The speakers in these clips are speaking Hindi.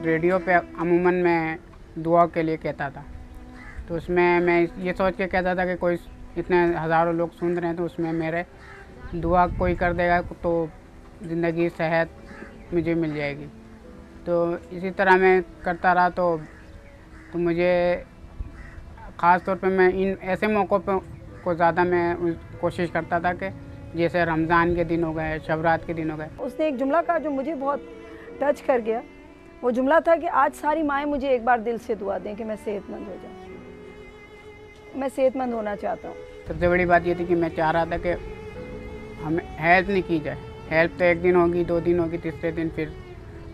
रेडियो पे अमूमन मैं दुआ के लिए कहता था, तो उसमें मैं ये सोच के कहता था कि कोई इतने हज़ारों लोग सुन रहे हैं तो उसमें मेरे दुआ कोई कर देगा तो ज़िंदगी सेहत मुझे मिल जाएगी। तो इसी तरह मैं करता रहा तो मुझे ख़ास तौर पे मैं इन ऐसे मौक़ों पे को ज़्यादा मैं कोशिश करता था कि जैसे रमज़ान के दिन हो गए, शब रात के दिन हो गए। उसने एक जुमला कहा जो मुझे बहुत टच कर गया। वो जुमला था कि आज सारी माएँ मुझे एक बार दिल से दुआ दें कि मैं सेहतमंद हो जाऊँ। मैं सेहतमंद होना चाहता हूँ। सबसे बड़ी बात ये थी कि मैं चाह रहा था कि हमें हेल्प नहीं की जाए। हेल्प तो एक दिन होगी, 2 दिन होगी, तीसरे दिन फिर,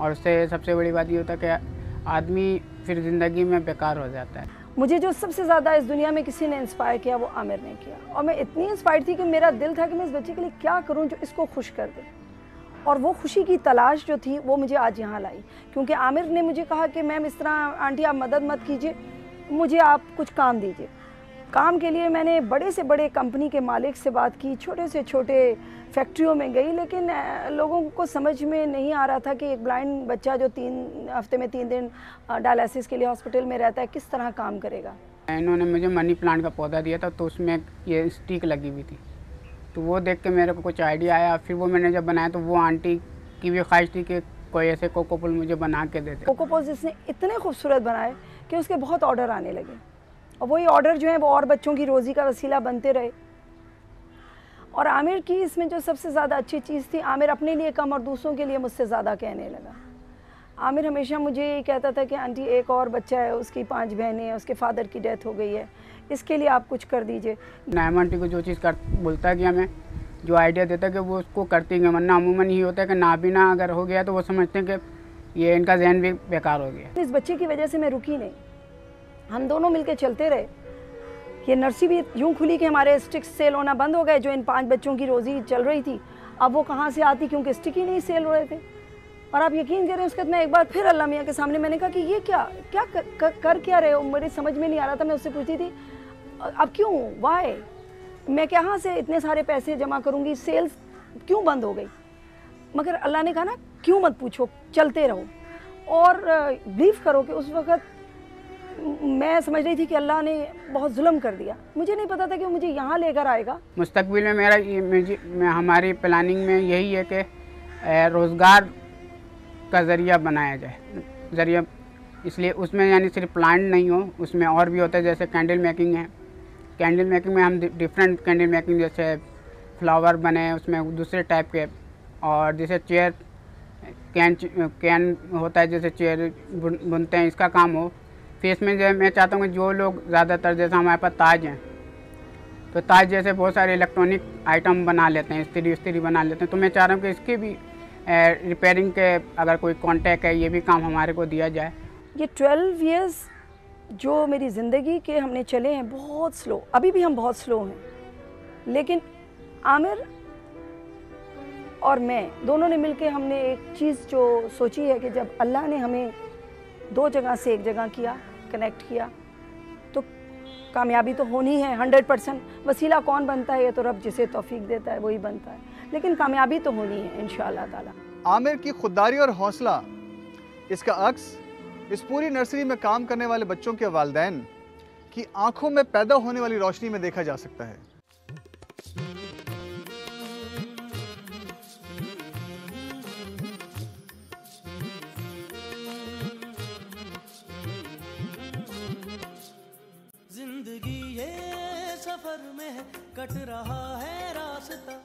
और उससे सबसे बड़ी बात ये होता है कि आदमी फिर ज़िंदगी में बेकार हो जाता है। मुझे जो सबसे ज़्यादा इस दुनिया में किसी ने इंस्पायर किया वो आमिर ने किया, और मैं इतनी इंस्पायर थी कि मेरा दिल था कि मैं इस बच्चे के लिए क्या करूं जो इसको खुश कर दे। और वो खुशी की तलाश जो थी वो मुझे आज यहाँ लाई, क्योंकि आमिर ने मुझे कहा कि मैम इस तरह आंटी आप मदद मत कीजिए, मुझे आप कुछ काम दीजिए। काम के लिए मैंने बड़े से बड़े कंपनी के मालिक से बात की, छोटे से छोटे फैक्ट्रियों में गई, लेकिन लोगों को समझ में नहीं आ रहा था कि एक ब्लाइंड बच्चा जो 3 हफ्ते में 3 दिन डायलिसिस के लिए हॉस्पिटल में रहता है किस तरह काम करेगा। इन्होंने मुझे मनी प्लांट का पौधा दिया था, तो उसमें ये स्टिक लगी हुई थी, तो वो देख के मेरे को कुछ आइडिया आया। फिर वो मैंने जब बनाया तो वो आंटी की भी ख्वाहिश थी कि कोई ऐसे कोकोपुल मुझे बना के दे दे। कोकोपुल इसने इतने खूबसूरत बनाए कि उसके बहुत ऑर्डर आने लगे, और वही ऑर्डर जो है वो और बच्चों की रोज़ी का वसीला बनते रहे। और आमिर की इसमें जो सबसे ज़्यादा अच्छी चीज़ थी, आमिर अपने लिए कम और दूसरों के लिए मुझसे ज़्यादा कहने लगा। आमिर हमेशा मुझे ये कहता था कि आंटी एक और बच्चा है, उसकी 5 बहनें हैं, उसके फादर की डेथ हो गई है, इसके लिए आप कुछ कर दीजिए। नायम आंटी को जो चीज़ बोलता है कि हमें जो आइडिया देता है कि वो उसको करती है, वरना अमूमन ही होता है कि नाबीना अगर हो गया तो वो समझते हैं कि ये इनका जहन भी बेकार हो गया। इस बच्चे की वजह से मैं रुकी नहीं, हम दोनों मिलकर चलते रहे। ये नर्सरी भी यूँ खुली कि हमारे स्टिक्स सेल होना बंद हो गए, जो इन 5 बच्चों की रोज़ी चल रही थी अब वो कहाँ से आती, क्योंकि स्टिक ही नहीं सेल हो रहे थे। और आप यकीन करें उसके बाद मैं एक बार फिर अल्लाह मियाँ के सामने मैंने कहा कि ये क्या कर क्या रहे हो, मेरे समझ में नहीं आ रहा था। मैं उससे पूछती थी अब क्यों, वाई, मैं कहाँ से इतने सारे पैसे जमा करूँगी, सेल्स क्यों बंद हो गई। मगर अल्लाह ने कहा ना क्यों मत पूछो, चलते रहो। और बिलीव करो कि उस वक़्त मैं समझ रही थी कि अल्लाह ने बहुत जुल्म कर दिया। मुझे नहीं पता था कि मुझे यहाँ लेकर आएगा। मुस्तकबिल में मेरा हमारी प्लानिंग में यही है कि रोज़गार का ज़रिया बनाया जाए। इसलिए उसमें यानी सिर्फ प्लांट नहीं हो, उसमें और भी होता है। जैसे कैंडल मेकिंग है, कैंडल मेकिंग में हम डिफरेंट कैंडल मेकिंग, जैसे फ्लावर बने उसमें दूसरे टाइप के, और जैसे चेयर कैन होता है, जैसे चेयर बुनते हैं, इसका काम हो। फिर इसमें जो मैं चाहता हूँ कि जो लोग ज़्यादातर जैसे हमारे पास ताज हैं, तो ताज जैसे बहुत सारे इलेक्ट्रॉनिक आइटम बना लेते हैं, इस्त्री बना लेते हैं, तो मैं चाह रहा हूँ कि इसकी भी रिपेयरिंग के अगर कोई कॉन्टैक्ट है, ये भी काम हमारे को दिया जाए। ये 12 ईयर्स जो मेरी ज़िंदगी के हमने चले हैं बहुत स्लो, अभी भी हम बहुत स्लो हैं, लेकिन आमिर और मैं दोनों ने मिलकर हमने एक चीज़ जो सोची है कि जब अल्लाह ने हमें 2 जगह से एक जगह किया, कनेक्ट किया, तो कामयाबी तो होनी है 100%। वसीला कौन बनता है, ये तो रब जिसे तौफीक देता है वही बनता है, लेकिन कामयाबी तो होनी है इंशाअल्लाह ताला। आमिर की खुददारी और हौसला, इसका अक्स इस पूरी नर्सरी में काम करने वाले बच्चों के वालिदैन की आंखों में पैदा होने वाली रोशनी में देखा जा सकता है। जिंदगी ये सफर में कट रहा है रास्ता,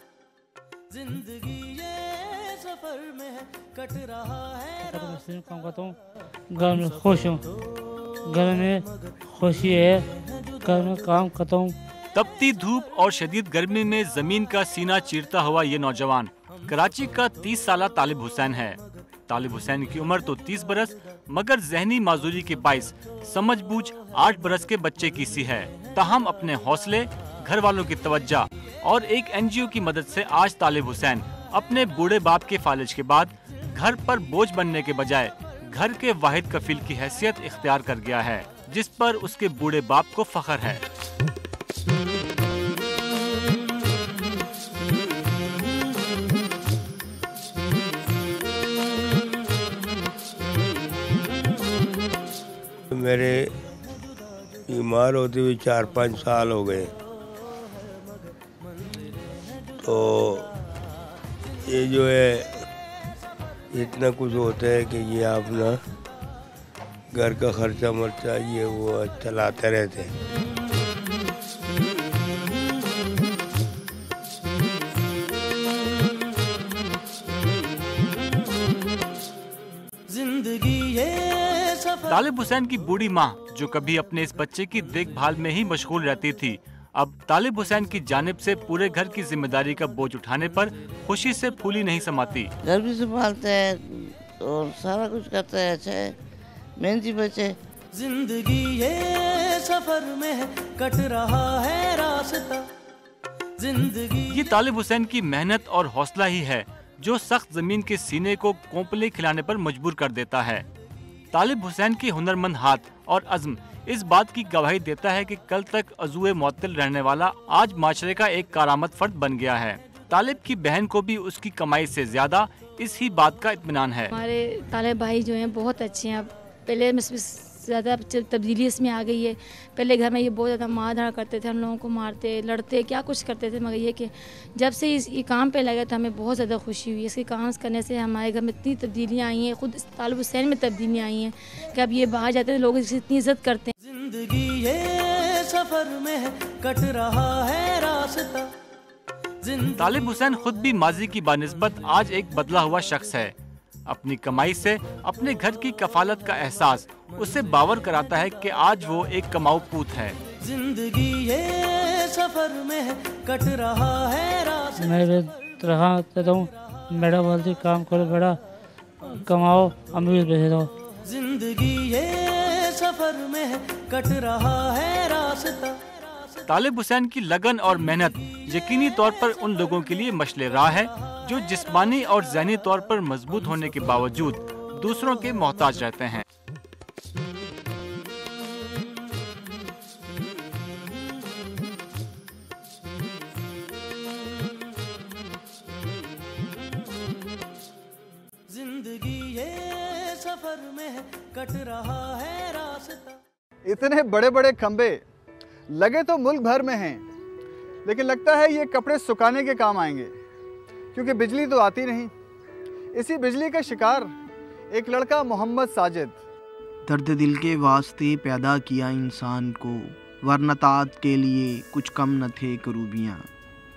जिंदगी ये सफर में कट रहा है रास्ता। काम करता हूँ, घर में खुश हूँ, घर में खुशी है, घर में काम करता हूँ। तपती धूप और शदीद गर्मी में जमीन का सीना चीरता हुआ ये नौजवान कराची का 30 साला तालिब हुसैन है। तालिब हुसैन की उम्र तो 30 बरस, मगर जहनी माजूरी के बाइस समझबूझ 8 बरस के बच्चे की सी है। ताहम अपने हौसले, घर वालों की तवज्जो और एक NGO की मदद से आज तालिब हुसैन अपने बूढ़े बाप के फालिज के बाद घर पर बोझ बनने के बजाय घर के वाहिद कफील की हैसियत इख्तियार कर गया है, जिस पर उसके बूढ़े बाप को फख्र है। मेरे बीमार होते हुए 4-5 साल हो गए। तो ये जो है इतना कुछ होता है कि ये अपना घर का खर्चा मर्चा ये वो चलाते रहते हैं। तालिब हुसैन की बूढ़ी माँ जो कभी अपने इस बच्चे की देखभाल में ही मशगूल रहती थी, अब तालिब हुसैन की जानिब से पूरे घर की जिम्मेदारी का बोझ उठाने पर खुशी से फूली नहीं समाती। घर भी संभालते हैं और सारा कुछ करते हैं, अच्छा मेहनती बच्चे। जिंदगी ये सफर में कट रहा है रास्ता, जिंदगी। ये तालिब हुसैन की मेहनत और हौसला ही है जो सख्त जमीन के सीने को कोंपले खिलाने पर मजबूर कर देता है। तालिब हुसैन की हुनरमंद हाथ और अज़्म इस बात की गवाही देता है कि कल तक अज़ूए मुअत्तल रहने वाला आज माशरे का एक कारामद फर्द बन गया है। तालिब की बहन को भी उसकी कमाई से ज्यादा इस ही बात का इत्मीनान है। हमारे तालिब भाई जो हैं बहुत अच्छे हैं। पहले ज़्यादा तब्दीली इसमें आ गई है। पहले घर में ये बहुत ज़्यादा मार धाड़ करते थे, हम लोगों को मारते लड़ते क्या कुछ करते थे, मगर ये कि जब से इस काम पे लगा तो हमें बहुत ज़्यादा खुशी हुई। इसके काम करने से हमारे घर में इतनी तब्दीलियाँ आई हैं, खुद तालिब हुसैन में तब्दीलियाँ आई हैं कि अब ये बाहर जाते हैं लोग इसकी इतनी इज्जत करते हैं। जिंदगी ये सफर में कट रहा है रास्ता। तालिब हुसैन खुद भी माजी की बानिस्बत आज एक बदला हुआ शख्स है। अपनी कमाई से अपने घर की कफालत का एहसास उसे बावर कराता है कि आज वो एक कमाऊ पूत है। जिंदगी ये सफर में कट रहा है रास्ता। मैं रहा कहता हूँ मेरा बोलती काम करो, बड़ा कमाओ, अमीर बने रहो। जिंदगी ये सफर में कट रहा है रास्ता। तालिब हुसैन की लगन और मेहनत यकीनी तौर पर उन लोगों के लिए मशले राह है जो जिस्मानी और ज़हनी तौर पर मजबूत होने के बावजूद दूसरों के मोहताज रहते हैं। जिंदगी ये सफर में कट रहा है रास्ता। इतने बड़े बड़े खंबे लगे तो मुल्क भर में हैं, लेकिन लगता है ये कपड़े सुखाने के काम आएंगे क्योंकि बिजली तो आती नहीं। इसी बिजली का शिकार एक लड़का मोहम्मद साजिद। दर्द दिल के वास्ते पैदा किया इंसान को, वरनतात के लिए कुछ कम न थे करूबियाँ।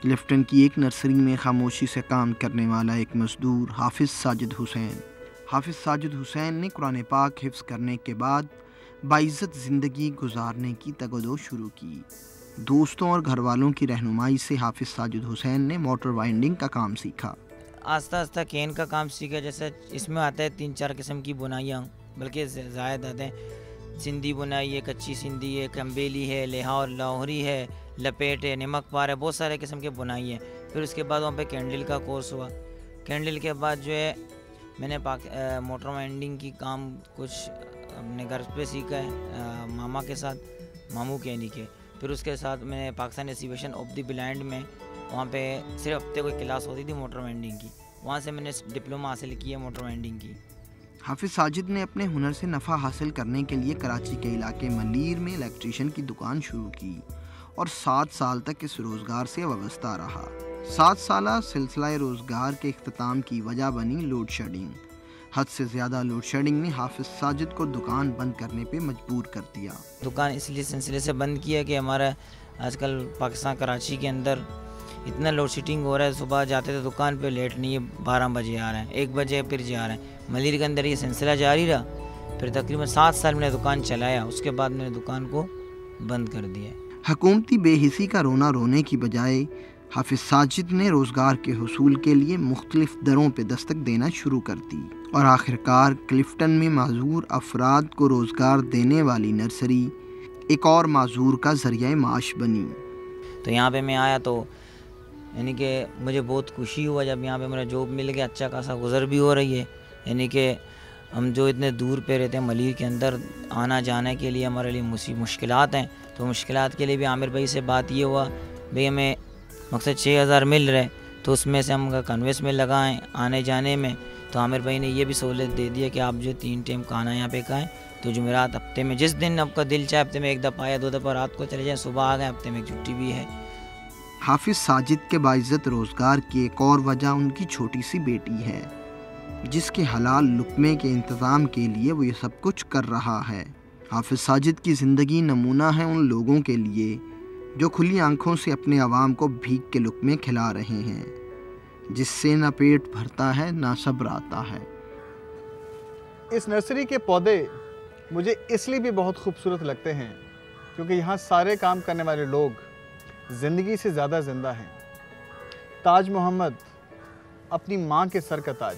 क्लिफ्टन की एक नर्सरी में खामोशी से काम करने वाला एक मजदूर हाफिज़ साजिद हुसैन। हाफिज़ साजिद हुसैन ने कुरान पाक हिफ्ज़ करने के बाद बाइज़्ज़त ज़िंदगी गुजारने की तगदो शुरू की। दोस्तों और घर वालों की रहनुमाई से हाफिज़ साजिद हुसैन ने मोटर वाइंडिंग का काम सीखा। आस्ता आस्ता कैन का काम सीखा। जैसे इसमें आता है 3-4 किस्म की बुनाइयाँ, बल्कि ज़ायद आते हैं। सिंधी बुनाई है, कच्ची सिंधी है, कंबेली है, लेहार लाहौरी है, लपेट है, नमक पार है, बहुत सारे किस्म के बुनाई है। फिर उसके बाद वहाँ पे कैंडल का कोर्स हुआ। कैंडल के बाद जो है मैंने मोटर वाइंडिंग की काम कुछ अपने घर पे सीखा है मामा के साथ, मामू के यानी के। फिर उसके साथ मैंने Pakistan association of the blind में वहाँ पे सिर्फ हफ्ते कोई क्लास होती थी मोटर वाइंडिंग की, वहाँ से मैंने डिप्लोमा हासिल किया मोटर वाइंडिंग की। हाफिज़ साजिद ने अपने हुनर से नफ़ा हासिल करने के लिए कराची के इलाके मलीर में इलेक्ट्रीशियन की दुकान शुरू की और 7 साल तक इस रोज़गार से वाबस्ता रहा। 7 साला सिलसिला रोज़गार के इख्तिताम की वजह बनी लोड शेडिंग। हद से ज़्यादा लोड शेडिंग ने हाफिज़ साजिद को दुकान बंद करने पे मजबूर कर दिया। दुकान इसलिए सिलसिले से बंद किया कि हमारा आजकल पाकिस्तान कराची के अंदर इतना लोड शेडिंग हो रहा है। सुबह जाते थे दुकान पे लेट नहीं है, 12 बजे आ रहे हैं, 1 बजे फिर जा रहे हैं। मलीर के अंदर ये सिलसिला जारी रहा। फिर तकरीबन 7 साल मैंने दुकान चलाया, उसके बाद मैंने दुकान को बंद कर दिया। हुकूमती बेहिसी का रोना रोने की बजाय हाफिज़ साजिद ने रोज़गार के हुसूल के लिए मुख्तलिफ दरों पे दस्तक देना शुरू कर दी और आखिरकार क्लिफ्टन में माजूर अफराद को रोज़गार देने वाली नर्सरी एक और माजूर का ज़रिया माश बनी। तो यहाँ पे मैं आया तो यानी कि मुझे बहुत खुशी हुआ जब यहाँ पे मेरा जॉब मिल गया। अच्छा खासा गुजर भी हो रही है, यानी कि हम जो इतने दूर पे रहते हैं मलीर के अंदर आना जाने के लिए हमारे लिए मुश्किलात हैं। तो मुश्किलात के लिए भी आमिर भाई से बात ये हुआ, भाई हमें मकसद 6000 मिल रहे तो उसमें से हम कन्वेंस में लगाएं आने जाने में। तो आमिर भाई ने ये भी सहूलत दे दी है कि आप जो 3 टाइम खाना यहाँ पे खाएँ तो जुमेरात हफ्ते में जिस दिन आपका दिल चाहे हफ्ते में 1 दफ़ा या 2 दफ़ा रात को चले जाएं, सुबह आ गए, हफ्ते में एक छुट्टी भी है। हाफिज़ साजिद के बाइज़्ज़त रोज़गार की एक और वजह उनकी छोटी सी बेटी है, जिसके हलाल लुक़मे के इंतज़ाम के लिए वो ये सब कुछ कर रहा है। हाफिज़ साजिद की ज़िंदगी नमूना है उन लोगों के लिए जो खुली आंखों से अपने अवाम को भीख के लुक़मे खिला रहे हैं, जिससे न पेट भरता है ना सब्र आता है। इस नर्सरी के पौधे मुझे इसलिए भी बहुत खूबसूरत लगते हैं क्योंकि यहाँ सारे काम करने वाले लोग ज़िंदगी से ज़्यादा ज़िंदा हैं। ताज मोहम्मद, अपनी माँ के सर का ताज।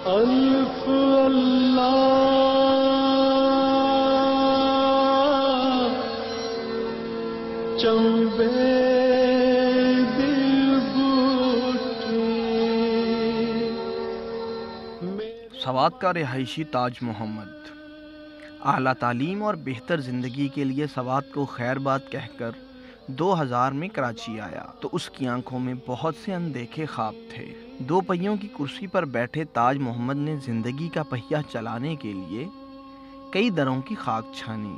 अल्फ अल्लाह चंबे दिल सवात का रिहायशी ताज मोहम्मद आला तालीम और बेहतर ज़िंदगी के लिए सवात को खैर बात कहकर 2000 में कराची आया तो उसकी आंखों में बहुत से अनदेखे ख्वाब थे। 2 पहियों की कुर्सी पर बैठे ताज मोहम्मद ने ज़िंदगी का पहिया चलाने के लिए कई दरों की खाक छानी,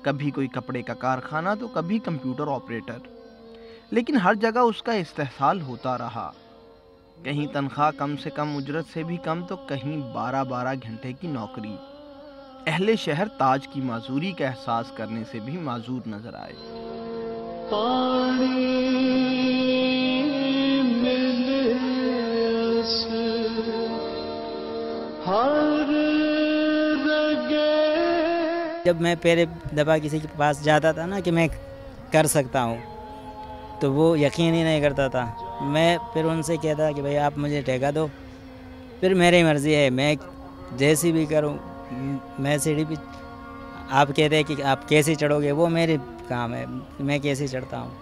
कभी कोई कपड़े का कारखाना तो कभी कंप्यूटर ऑपरेटर, लेकिन हर जगह उसका इस्तेहसाल होता रहा। कहीं तनख्वाह कम से कम उजरत से भी कम तो कहीं 12-12 घंटे की नौकरी। अहले शहर ताज की माजूरी का एहसास करने से भी माजूर नजर आए। जब मैं पहले दफ़ा किसी के पास जाता था ना कि मैं कर सकता हूँ, तो वो यकीन ही नहीं करता था। मैं फिर उनसे कहता कि भाई आप मुझे ठेका दो, फिर मेरी मर्ज़ी है, मैं जैसी भी करूँ। मैं सीढ़ी पे, आप कहते हैं कि आप कैसे चढ़ोगे, वो मेरे काम है, मैं कैसे चढ़ता हूँ।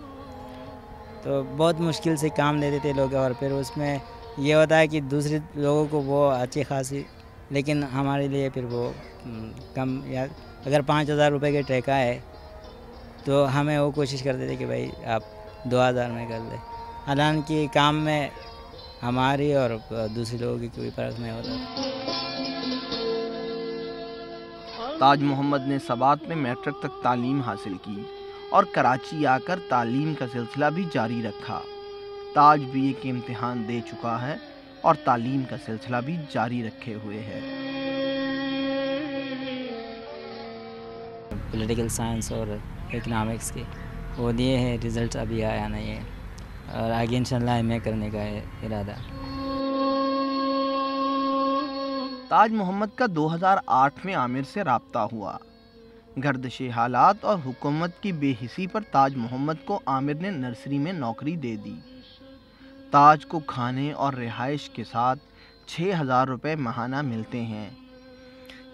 तो बहुत मुश्किल से काम देते थे लोग, और फिर उसमें ये होता है कि दूसरे लोगों को वो अच्छी खासी, लेकिन हमारे लिए फिर वो कम, या अगर 5000 रुपये का ठेका है तो हमें वो कोशिश करते थे कि भाई आप 2000 में कर ले। हालांकि काम में हमारी और दूसरे लोगों की कोई फर्क नहीं होता। ताज मोहम्मद ने सवात में मैट्रिक तक तालीम हासिल की और कराची आकर तालीम का सिलसिला भी जारी रखा। ताज बीए के इम्तिहान दे चुका है और तालीम का सिलसिला भी जारी रखे हुए है। पॉलिटिकल साइंस और इकनॉमिक्स के वो दिए हैं, रिज़ल्ट अभी आया नहीं है, और आगे इंशाल्लाह एमए करने का है इरादा। ताज मोहम्मद का 2008 में आमिर से राब्ता हुआ। गर्दिश हालात और हुकूमत की बेहिसी पर ताज मोहम्मद को आमिर ने नर्सरी में नौकरी दे दी। ताज को खाने और रिहाइश के साथ 6000 रुपये माहाना मिलते हैं।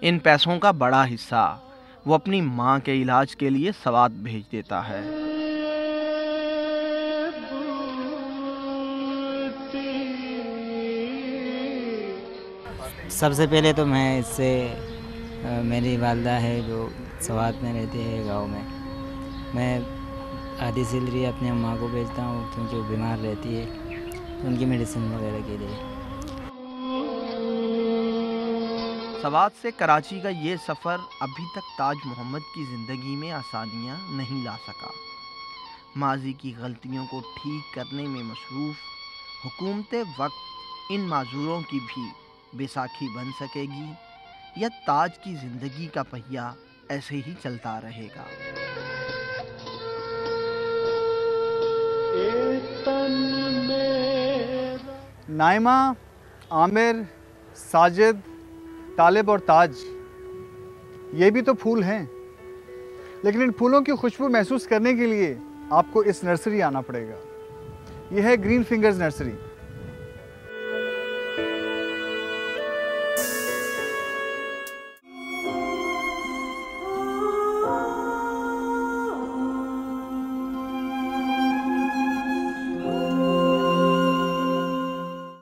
इन पैसों का बड़ा हिस्सा वो अपनी माँ के इलाज के लिए सवात भेज देता है। सबसे पहले तो मैं इससे, मेरी वालदा है जो सवात में रहती है गांव में, मैं आधी सैलरी अपनी अम्मा को भेजता हूँ क्योंकि वो बीमार रहती है, उनकी मेडिसिन वगैरह के लिए। सवात से कराची का ये सफ़र अभी तक ताज मोहम्मद की ज़िंदगी में आसानियाँ नहीं ला सका। माजी की गलतियों को ठीक करने में मसरूफ़ हुकूमत वक्त इन माजूरों की भी बैसाखी बन सकेगी, या ताज की ज़िंदगी का पहिया ऐसे ही चलता रहेगा। नाइमा, आमिर, साजिद, तालिब और ताज, ये भी तो फूल हैं, लेकिन इन फूलों की खुशबू महसूस करने के लिए आपको इस नर्सरी आना पड़ेगा। यह है ग्रीन फिंगर्स नर्सरी।